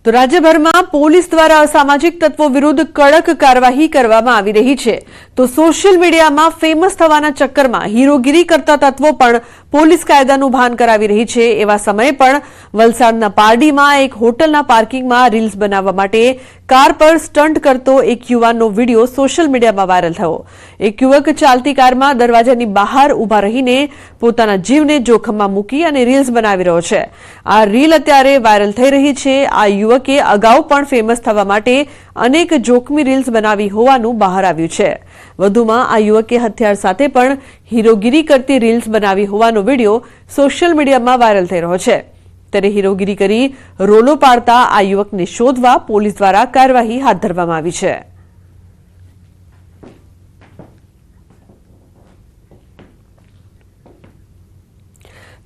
તો રાજ્યભરમાં પોલીસ દ્વારા અસામાજિક તત્વો વિરુદ્ધ કડક કાર્યવાહી કરવામાં આવી રહી છે। તો સોશિયલ મીડિયામાં ફેમસ થવાના ચક્કરમાં હીરોગીરી કરતા તત્વો પણ પોલીસ કાયદાનું ભાન કરાવી રહી છે। એવા સમયે પણ વલસાડના પારડીમાં એક હોટલના પાર્કિંગમાં રીલ્સ બનાવવા માટે કાર પર સ્ટન્ટ કરતો એક યુવાનનો વિડીયો સોશિયલ મીડિયામાં વાયરલ થયો। એક યુવક ચાલતી કારમાં દરવાજાની બહાર ઊભા રહીને પોતાના જીવને જોખમમાં મૂકી અને રીલ્સ બનાવી રહ્યો છે। આ રીલ અત્યારે વાયરલ થઈ રહી છે। આ યુવકે અગાઉ પણ ફેમસ થવા માટે અનેક જોખમી રીલ્સ બનાવી હોવાનું બહાર આવ્યું છે। વધુમાં આ યુવકે હથિયાર સાથે પણ હીરોગીરી કરતી રીલ્સ બનાવી હોવાનો વિડીયો સોશિયલ મીડિયામાં વાયરલ થઈ રહ્યો છે। ત્યારે હીરોગીરી કરી રોલો પાડતા આ યુવકને શોધવા પોલીસ દ્વારા કાર્યવાહી હાથ ધરવામાં આવી છે।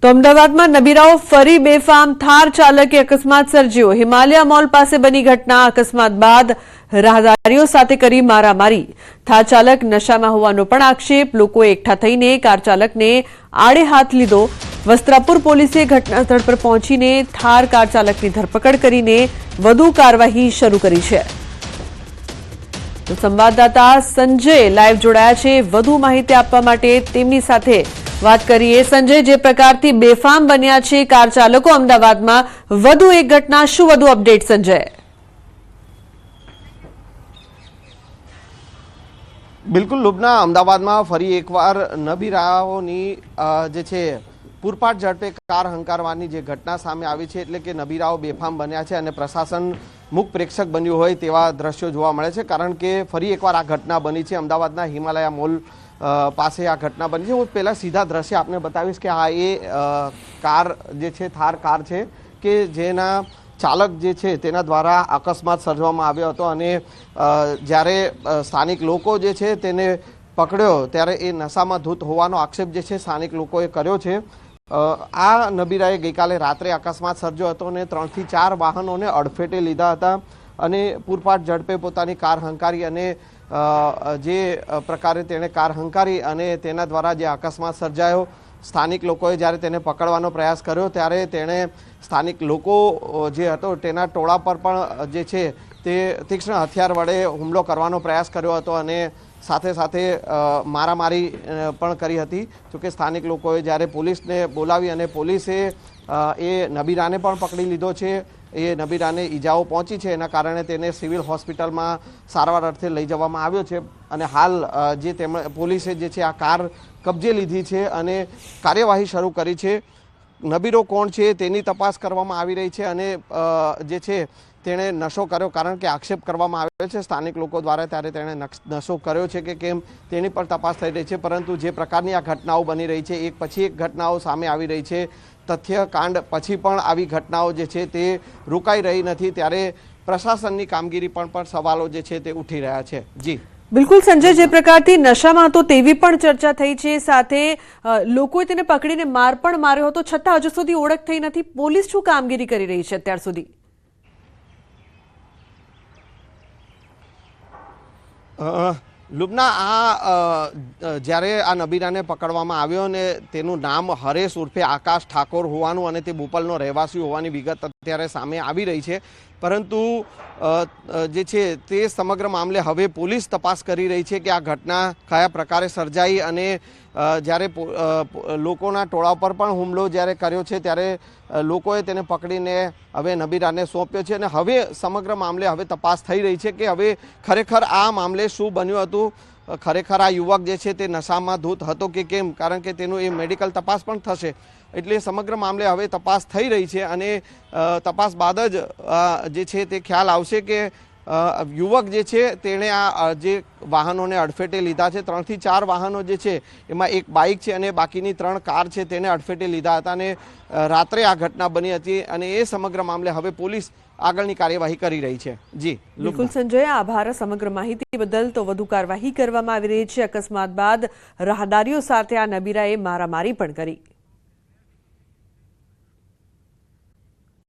તો અમદાવાદમાં નબીરાઓ ફરી બેફામ, થાર ચાલકે અકસ્માત સર્જ્યો। હિમાલય મોલ પાસે બની ઘટના। અકસ્માત બાદ રાહદારીઓ સાથે કરી મારામારી। થાર ચાલક નશામાં હોવાનો પણ આક્ષેપ। લોકોએ એકઠા થઈને કાર ચાલકને આડે હાથ લીધો। વસ્ત્રાપુર પોલીસે ઘટનાસ્થળ પર પહોંચીને થાર કાર ચાલકની ધરપકડ કરીને વધુ કાર્યવાહી શરૂ કરી છે। તો સંવાદદાતા સંજય લાઈવ જોડાયા છે વધુ માહિતી આપવા માટે તેમની સાથે વાત કરીએ। સંજય, જે પ્રકારથી બેફામ બન્યા છે કાર ચાલકો અમદાવાદમાં, વધુ એક ઘટના, શું વધુ અપડેટ સંજય? બિલકુલ લુબના, અમદાવાદમાં ફરી એકવાર નબીરાઓની જે છે પૂરપાટ ઝડપે કાર હંકારવાની જે ઘટના સામે આવી છે, એટલે કે નબીરાઓ બેફામ બન્યા છે અને પ્રશાસન મુખ પ્રેક્ષક બન્યું હોય તેવા દ્રશ્યો જોવા મળે છે। કારણ કે ફરી એકવાર આ ઘટના બની છે અમદાવાદના હિમાલયા મોલ પાસે આ ઘટના બની છે। હું પહેલાં સીધા દ્રશ્ય આપને બતાવીશ કે આ એ કાર જે છે થાર કાર છે કે જેના ચાલક જે છે તેના દ્વારા અકસ્માત સર્જવામાં આવ્યો હતો અને જ્યારે સ્થાનિક લોકો જે છે તેને પકડ્યો ત્યારે એ નશામાં ધૂત હોવાનો આક્ષેપ જે છે સ્થાનિક લોકોએ કર્યો છે। આ નબીરાએ ગઈકાલે રાત્રે અકસ્માત સર્જ્યો હતો અને 3 થી 4 વાહનોને અડફેટે લીધા હતા અને પૂરપાટ ઝડપે પોતાની કાર હંકારી અને જે પ્રકારે તેણે કાર હંકારી અને તેના દ્વારા જે અકસ્માત સર્જાયો, સ્થાનિક લોકોએ જ્યારે તેને પકડવાનો પ્રયાસ કર્યો ત્યારે તેણે સ્થાનિક લોકો જે હતો તેના ટોળા પર પણ જે છે તે તીક્ષ્ણ હથિયાર વડે હુમલો કરવાનો પ્રયાસ કર્યો હતો અને સાથે સાથે મારામારી પણ કરી હતી। જોકે સ્થાનિક લોકોએ જ્યારે પોલીસને બોલાવી અને પોલીસે એ નબીરાને પણ પકડી લીધો છે। એ નબીરાને ઈજાઓ પહોંચી છે, એના કારણે તેને સિવિલ હોસ્પિટલમાં સારવાર અર્થે લઈ જવામાં આવ્યો છે અને હાલ જે પોલીસે જે છે આ કાર કબજે લીધી છે અને કાર્યવાહી શરૂ કરી છે। નબીરો કોણ છે તેની તપાસ કરવામાં આવી રહી છે અને જે છે તેણે નશો કર્યો, કારણ કે આક્ષેપ કરવામાં આવ્યો છે સ્થાનિક લોકો દ્વારા, ત્યારે તેણે નશો કર્યો છે કે કેમ તેની પર તપાસ થઈ રહી છે। પરંતુ જે પ્રકારની આ ઘટનાઓ બની રહી છે, એક પછી એક ઘટનાઓ સામે આવી રહી છે, તથ્યકાંડ પછી પણ આવી ઘટનાઓ જે છે તે રોકાઈ રહી નથી, ત્યારે પ્રશાસનની કામગીરી પણ સવાલો જે છે તે ઉઠી રહ્યા છે। જી બિલકુલ સંજય, જે પ્રકારથી નશામાં હતો તેવી પણ ચર્ચા થઈ છે, સાથે લોકોએ તેને પકડીને માર પણ માર્યો હતો, છતાં હજુ સુધી ઓળખ થઈ નથી। પોલીસ શું કામગીરી કરી રહી છે અત્યાર સુધી? લુબના, આ જ્યારે આ નબીરાને પકડવામાં આવ્યો અને તેનું નામ હરેશ ઉર્ફે આકાશ ઠાકોર હોવાનું અને તે બોપલનો રહેવાસી હોવાની વિગત અત્યારે સામે આવી રહી છે, પરંતુ જે છે તે સમગ્ર મામલે હવે પોલીસ તપાસ કરી રહી છે કે આ ઘટના કયા પ્રકારે સર્જાઈ અને જ્યારે લોકોના ટોળા પર પણ હુમલો જ્યારે કર્યો છે ત્યારે લોકોએ તેને પકડીને હવે નબીરાને સોંપ્યો છે અને હવે સમગ્ર મામલે હવે તપાસ થઈ રહી છે કે હવે ખરેખર આ મામલે શું બન્યું હતું, ખરેખર આ યુવક જે છે તે નશામાં ધૂત હતો કે કેમ, કારણ કે તેનું એ મેડિકલ તપાસ પણ થશે। એટલે સમગ્ર મામલે હવે તપાસ થઈ રહી છે અને તપાસ બાદ જ જે છે તે ખ્યાલ આવશે કે યુવક જે છે તેણે આ જે વાહનોને અડફેટે લીધા છે, 3 થી 4 વાહનો જે છે એમાં એક બાઇક છે અને બાકીની 3 કાર છે તેને અડફેટે લીધા હતા અને રાત્રે આ ઘટના બની હતી અને એ સમગ્ર મામલે હવે પોલીસ આગળની કાર્યવાહી કરી રહી છે। જી બિલકુલ સંજય, આભાર સમગ્ર માહિતી બદલ। તો વધુ કાર્યવાહી કરવામાં આવી રહી છે। અકસ્માત બાદ રાહદારીઓ સાથે આ નબીરાએ મારામારી પણ કરી।